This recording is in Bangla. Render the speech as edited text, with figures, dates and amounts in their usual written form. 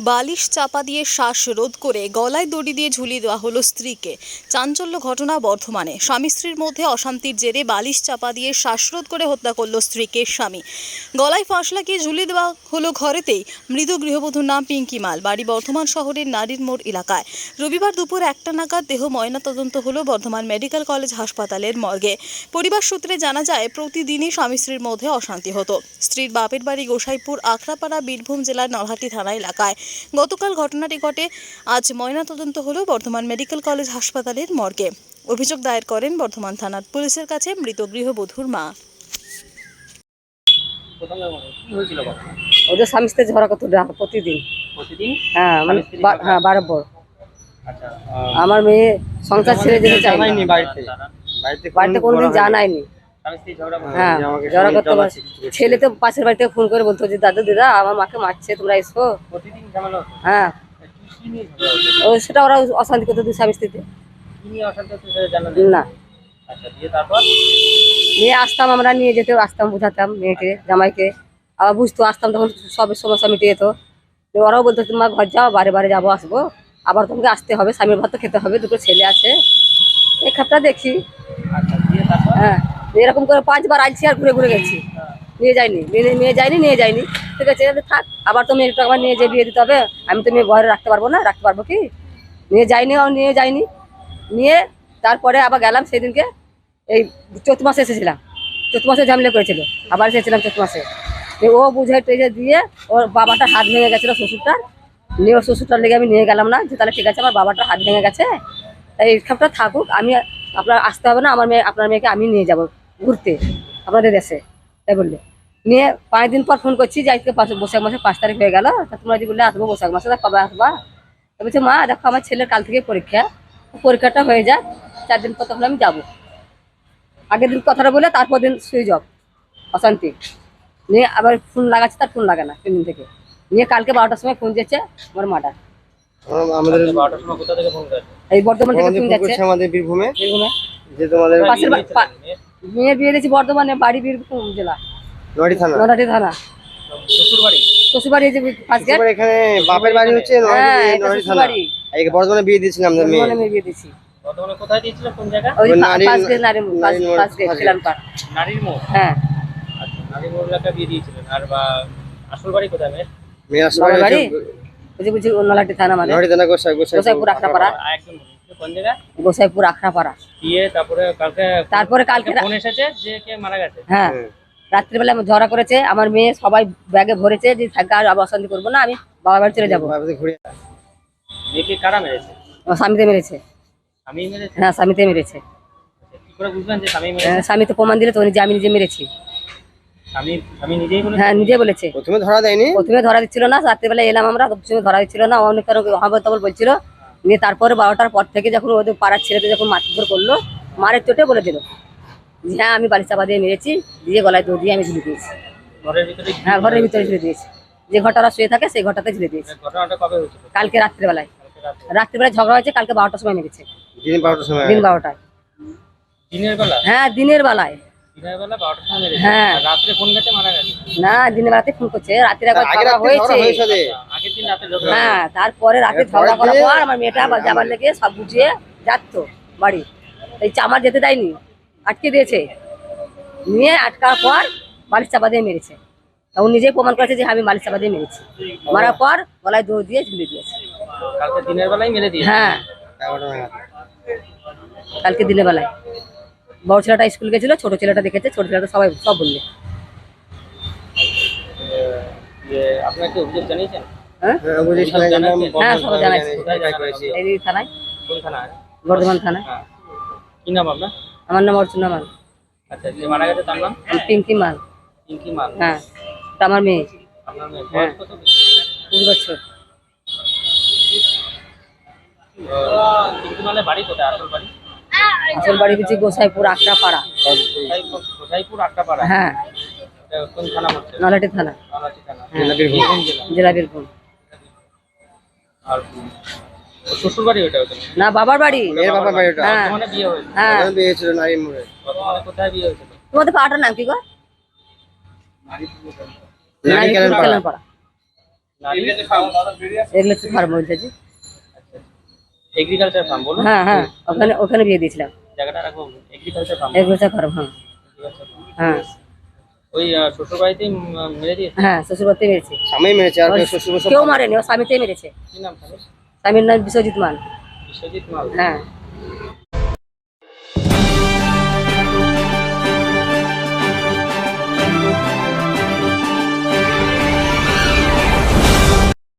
বালিশ চাপা দিয়ে শ্বাসরোধ করে গলায় দড়ি দিয়ে ঝুলিয়ে দেওয়া হলো স্ত্রীকে। চাঞ্চল্য ঘটনা বর্ধমানে। স্বামী স্ত্রীর মধ্যে অশান্তির জেরে বালিশ চাপা দিয়ে শ্বাসরোধ করে হত্যা করলো স্ত্রীকে স্বামী। গলায় ফাঁস লাগিয়ে ঝুলিয়ে দেওয়া হলো ঘরেতেই। মৃত গৃহবধূর নাম পিঙ্কি মাল, বাড়ি বর্ধমান শহরের নারীর মোড় এলাকায়। রবিবার দুপুর 1টা নাগাদ দেহ ময়নাতদন্ত হলো বর্ধমান মেডিকেল কলেজ হাসপাতালের মর্গে। পরিবার সূত্রে জানা যায়, প্রতিদিনই স্বামী স্ত্রীর মধ্যে অশান্তি হতো। স্ত্রীর বাপের বাড়ি গোসাইপুর আখড়াপাড়া, বীরভূম জেলার নলহাটি থানা এলাকায়। গতকাল ঘটনাটি ঘটে। আজ ময়নাতদন্ত হলো বর্ধমান মেডিকেল কলেজ হাসপাতালের মর্গে। অভিযোগ দায়ের করেন বর্ধমান থানার পুলিশের কাছে মৃত গৃহবধূর মা। ওদের স্বামী স্ত্রী ঝগড়া করতো প্রতিদিন। হ্যাঁ, মানে হ্যাঁ, বরাবর। আমার মেয়ে সংসার ছেড়ে যেতে চায় না, বাড়িতে কোনোদিন জানায়নি। হ্যাঁ, ঝগড়া করতে পারছে। ছেলে তো পাশের বাড়িতে ফোন করে বলতো যে দাদু দিদা আমার মাকে মারছে, তোমরা এসো। হ্যাঁ, ও সেটা ওরা অশান্তি করতো দুই স্বামী স্ত্রীতে। না, নিয়ে আসতাম, আমরা নিয়ে যেতে আসতাম, বুঝাতাম মেয়েকে জামাইকে, আবার বুঝতো, আসতাম, তখন সব সমস্যা মিটে যেত। ওরাও বলতো তোমার ঘর যাও, বারে বারে যাবো আসবো, আবার তোমাকে আসতে হবে, স্বামীর ভাত তো খেতে হবে, দুটো ছেলে আছে, এই খাপটা দেখি। হ্যাঁ, এরকম করে 5বার আইছি আর ঘুরে ঘুরে গেছি, নিয়ে যাইনি। ঠিক আছে, থাক, আবার তো মেয়েটা আমার নিয়ে যেয়ে বিয়ে দিতে হবে, আমি তো মেয়ে ঘরে রাখতে পারবো না, রাখতে পারবো কি? নিয়ে যাইনি। নিয়ে তারপরে আবার গেলাম সেদিনকে, এই চৈত মাসে এসেছিলাম, চৈত মাসে ঝামেলা করেছিল, আবার এসেছিলাম চৈত মাসে। ও বুঝে টেঝে দিয়ে ওর বাবাটার হাত ভেঙে গেছিলো, শ্বশুরটার। নিয়ে ওর শ্বশুরটার লেগে আমি নিয়ে গেলাম না, যে তাহলে ঠিক আছে আমার বাবাটার হাত ভেঙে গেছে, তাই এই সবটা থাকুক, আমি আপনার আসতে হবে না, আপনার মেয়েকে আমি নিয়ে যাব ঘুরতে আপনাদের দেশে, তাই বললে। নিয়ে 5 দিন পর ফোন করছি যে আজকে বৈশাখ মাসে 5 তারিখ হয়ে গেল, তা তোমরা যদি বললে আসবো বৈশাখ মাসে, তা কবে আসবা? বলছে মা দেখো আমার ছেলের কাল থেকে পরীক্ষাটা হয়ে যাক, 4 দিন পর তখন আমি যাবো। আগের দিন কথাটা বলে তারপর দিন সুইচ অফ, অশান্তি। নিয়ে আবার ফোন লাগাচ্ছে, তার ফোন লাগে না 3 দিন থেকে। নিয়ে কালকে 12টার সময় ফোন দিয়েছে আমার মাটা। আমাদের 12টার সময় কোথা থেকে ফোন করেছে? এই বর্ধমান থেকে ফোন যাচ্ছে, আমাদের বীরভূমে যে তোমাদের পাশের মেয়ের বিয়ে দিয়েছি বর্ধমানে, বাড়ি বীরভূম জেলা, নলহাটি থানা। শ্বশুর বাড়ি যে পাশে, এখানে বাপের বাড়ি হচ্ছে নলহাটি থানা। এই বর্ধমানে বিয়ে দিয়েছিলাম আমরা, মেয়ে বিয়ে দিয়েছি। বর্তমানে কোথায় দিয়েছিল, কোন জায়গা? ওই নারীর মোড়। হ্যাঁ, আচ্ছা, নারীর মোড় এলাকায় বিয়ে দিয়েছিলেন। আর আসল বাড়ি কোথায় মেয়ের? মেয়ে আসল বাড়ি বুঝি নলহাটি থানা, মানে নলহাটি থানা গোসাইপুর আখড়াপাড়া। একদম কোন জায়গা? গোসাইপুর আখড়াপাড়া। দিয়ে তারপরে কালকে ফোন এসেছে যে কে মারা গেছে। হ্যাঁ, রাত্রিবেলা ঝগড়া করেছে, আমার মেয়ে সবাই ব্যাগে ভরেছে যে থাকা আর অশান্তি করবো না, আমি বাবার বাড়ি চলে যাবো। মেয়েকে কারা মেরেছে? স্বামীতে মেরেছে। স্বামী মেরেছে? হ্যাঁ, স্বামীতে মেরেছে। কি করে বুঝলেন যে স্বামী মেরেছে? স্বামী তো প্রমাণ দিলে তো যে আমি নিজে মেরেছি। স্বামী নিজেই বলেছে? হ্যাঁ, নিজে বলেছে। প্রথমে ধরা দেয়নি, প্রথমে ধরা দিচ্ছিল না, রাত্রিবেলা এলাম আমরা, প্রথমে ধরা দিচ্ছিল না, অনেক হবল বলছিল। নিয়ে তারপরে 12টার পর থেকে যখন ওদের পাড়ার ছেলেদের যখন মারধর করলো, মারের চোটে বলে দিল হ্যাঁ আমি বালিশ চাপা দিয়ে মেরেছি, দিয়ে গলায় দড়ি দিয়ে আমি ঝুলে দিয়েছি। ঘরের ভিতরে? হ্যাঁ, ঘরের ভিতরে ঝুলে দিয়েছি, যে ঘরটা শুয়ে থাকে সেই ঘরটাতে ঝুলে দিয়েছি। ঘটনাটা কবে হয়েছিল? কালকে রাত্রিবেলায় ঝগড়া হয়েছে, কালকে 12টার সময় মেরেছে। দিন 12টায়। দিনের বেলা? হ্যাঁ, দিনের বেলায়। দিনের বেলা 12টার সময় মেরেছে? হ্যাঁ, রাত্রে ফোন গেছে মারা গেছে? না, দিনের বেলাতে ফোন করছে, রাত্রে একবার ঝগড়া হয়েছে। আগের দিন রাতে? হ্যাঁ, তারপরে রাতে ঝগড়া করার পর আমার মেয়েটা যাবার লেগে সব বুঝিয়ে যাচ্ছ বাড়ি, এই আমার যেতে দেয়নি, আটকে দিয়েছে। নিয়ে আটকার পর বালিশ চাপা দিয়ে মেরেছে। ও নিজেই প্রমাণ করেছে যে আমি বালিশ চাপা দিয়ে মেরেছি। মারার পর গলায় দড়ি দিয়ে ঝুলে দিয়েছে। কালকে দিনের বেলায় মেরে দিয়েছে? হ্যাঁ, কালকে দিনের বেলায়। বড় ছেলেটা স্কুল গেছিল, ছোট ছেলেটা দেখেছে, ছোট ছেলেটা সব বললে। আপনার কি অভিযোগ জানিয়েছেন? হ্যাঁ, সব জানাইছি। এই থানায়। কোন থানায়? বর্ধমান থানায়। কি নাম আপনার? আমার নাম অর্চনা মাল। আচ্ছা, যে মারা গেছে তার নাম? পিঙ্কি মাল। পিঙ্কি মাল? হ্যাঁ, এটা আমার মেয়ে। আপনার মেয়ে বয়স কত? 2 বছর। পিঙ্কি মালের বাড়ি কোথায়? আসল বাড়ি হচ্ছে গোসাইপুর আখড়াপাড়া। গোসাইপুর আখড়াপাড়া? হ্যাঁ। কোন থানা পড়ছে? নলহাটি থানা। জেলা বীরভূম। আর শ্বশুর বাড়ি ওটা? না, বাবার বাড়ি। মেয়ের বাবার বাড়ি ওটা। হ্যাঁ, বর্তমানে বিয়ে হয়েছে? হ্যাঁ, বিয়ে ছিল নারীর মোড়ে। বর্তমানে কোথায় বিয়ে হয়েছিল? তোমাদের পাড়াটার নাম কি গো? নারী কেলেন পাড়া। এগুলো তো ফার্ম বলছে যে। এগ্রিকালচার ফার্ম বলুন। হ্যাঁ হ্যাঁ, ওখানে ওখানে বিয়ে দিয়েছিলাম। জায়গাটা রাখবো এগ্রিকালচার ফার্ম। এগুলো ফার্ম, হ্যাঁ হ্যাঁ ওই শ্বশুর বাড়িতেই মেরে দিয়েছে। হ্যাঁ, শ্বশুর বাড়িতে মেরেছে। স্বামী মেরেছে আর শ্বশুর সব কেউ মারেনি, ও স্বামীতেই মেরেছে। কি নাম স্বামীর? স্বামীর নাম বিশ্বজিৎ মাল। বিশ্বজিৎ মাল। হ্যাঁ।